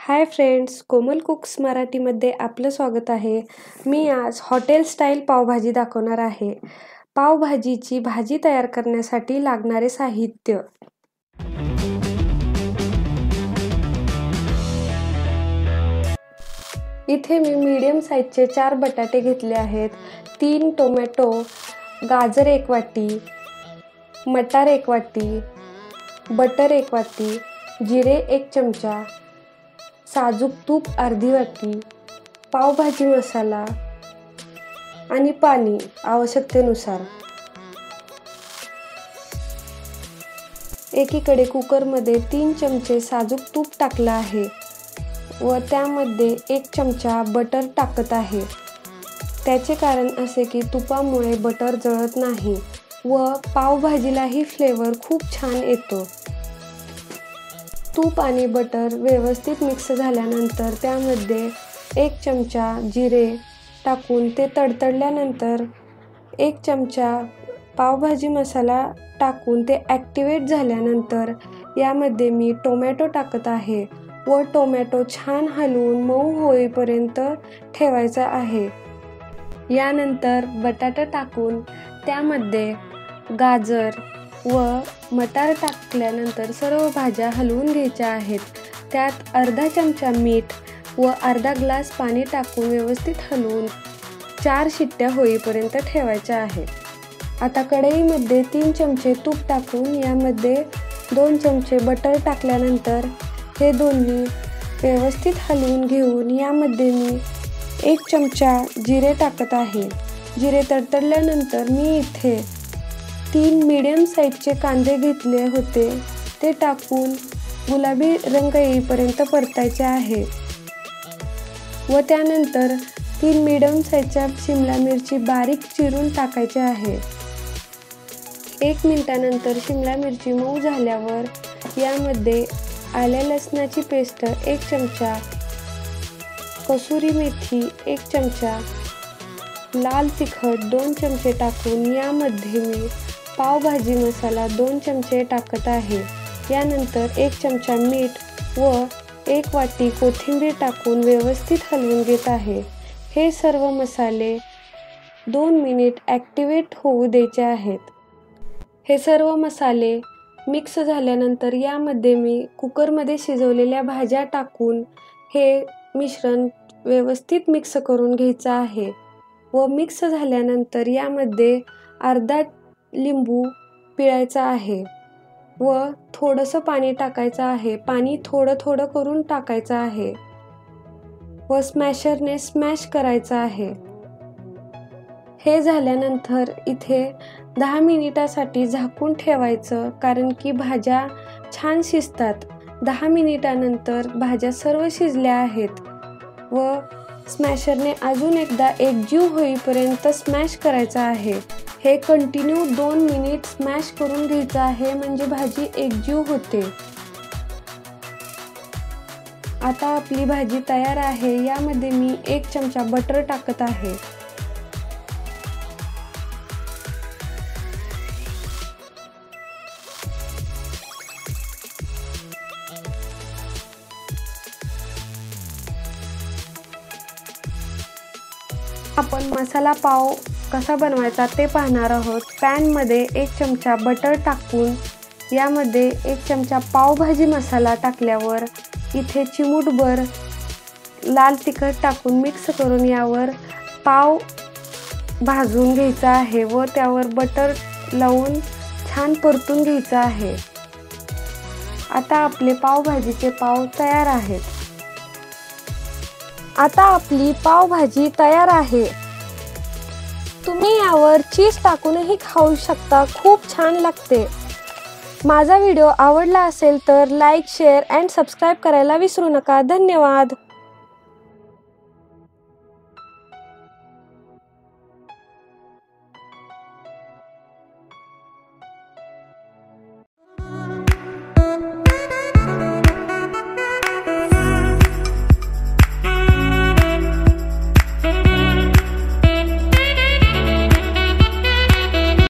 Hi friends, कोमल cooks मराठीमध्ये आपलं स्वागत आहे। मी आज हॉटेल स्टाईल पावभाजी दाखवणार आहे। पावभाजीची भाजी तयार करण्यासाठी लागणारे साहित्य। इथे मी मीडियम साइजचे 4 बटाटे घेतले आहेत, 3 टोमॅटो, गाजर 1 वाटी, मटार 1 वाटी, बटर 1 वाटी, जिरे 1 चमचा, साजूक तूप अर्धी वाटी, पावभाजी मसाला आणि पाणी आवश्यकतेनुसार। एकीकडे कुकरमध्ये 3 चमचे साजूक तूप टाकलं आहे व त्यामध्ये 1 चमचा बटर टाकत आहे। त्याचे कारण असे की तुपामुळे बटर जळत नाही व पावभाजीलाही फ्लेवर खूप छान येतो। तूप आणि बटर व्यवस्थित मिक्स झाल्यानंतर त्यामध्ये 1 चमचा जिरे टाकून ते तडतडल्यानंतर 1 चमचा पावभाजी मसाला टाकून ते ॲक्टिवेट झाल्यानंतर यामध्ये मी टोमॅटो टाकत आहे व टोमॅटो छान हलवून मऊ होईपर्यंत ठेवायचा आहे। यानंतर बटाटा टाकून त्यामध्ये गाजर व मटार टाकल्यानंतर सर्व भाज्या हलवून घ्यायच्या आहेत। त्यात अर्धा चमचा मीठ व अर्धा ग्लास पाणी टाकून व्यवस्थित हलवून 4 शिट्ट्या होईपर्यंत ठेवायच्या आहे। आता कढईमध्ये 3 चमचे तूप टाकून यामध्ये 2 चमचे बटर टाकल्यानंतर हे दोन्ही व्यवस्थित हलवून घेऊन यामध्ये मी 1 चमचा जिरे टाकत आहे। जिरे तडतडल्यानंतर मी इथे 3 मीडियम साइजचे कांदे घेतले होते, ते टाकून गुलाबी रंग येईपर्यंत परतायचे आहे व त्यानंतर 3 मीडियम साइजच्या शिमला मिरची बारीक चिरून टाकायचे आहे। 1 मिनिटानंतर शिमला मिरची मऊ झाल्यावर यामध्ये आल्या लसणाची पेस्ट 1 चमचा, कसुरी मेथी 1 चमचा, लाल तिखट 2 चमचे टाकून यामध्ये मी पावभाजी मसाला 2 चमचे टाकत आहे। यानंतर 1 चमचा मीठ व 1 वाटी कोथिंबीर टाकून व्यवस्थित हलवून घेत आहे। हे सर्व मसाले 2 मिनिट ॲक्टिवेट होऊ द्यायचे आहेत। हे सर्व मसाले मिक्स झाल्यानंतर यामध्ये मी कुकरमध्ये शिजवलेल्या भाज्या टाकून हे मिश्रण व्यवस्थित मिक्स करून घ्यायचं आहे व मिक्स झाल्यानंतर यामध्ये अर्धा लिंबू पिळायचा आहे व थोडंसं पाणी टाकायचं आहे। पाणी थोडं थोडं करून टाकायचं आहे व स्मॅशरने स्मॅश करायचं आहे। हे झाल्यानंतर इथे 10 मिनिटासाठी झाकून ठेवायचं, कारण की भाज्या छान शिजतात। 10 मिनिटानंतर भाज्या सर्व शिजल्या आहेत व स्मॅशरने अजून एकदा एकजीव होईपर्यंत स्मॅश करायचा आहे। हे कंटिन्यू 2 मिनिट स्मॅश करून घ्यायचं आहे, म्हणजे भाजी एकजीव होते। आता आपली भाजी तयार आहे। यामध्ये मी 1 चमचा बटर टाकत आहे। आपण मसाला पाव कसा बनवायचा ते पाहणार आहोत। पॅनमध्ये 1 चमचा बटर टाकून यामध्ये 1 चमचा पावभाजी मसाला टाकल्यावर इथे चिमूटभर लाल तिखट टाकून मिक्स करून यावर पाव भाजून घ्यायचा आहे व त्यावर बटर लावून छान परतून घ्यायचं आहे। आता आपले पावभाजीचे पाव तयार आहेत। आता आपली पावभाजी तयार आहे। तुम्ही यावर चीज टाकूनही खाऊ शकता, खूप छान लागते। माझा व्हिडिओ आवडला असेल तर लाईक, शेअर अँड सबस्क्राईब करायला विसरू नका। धन्यवाद।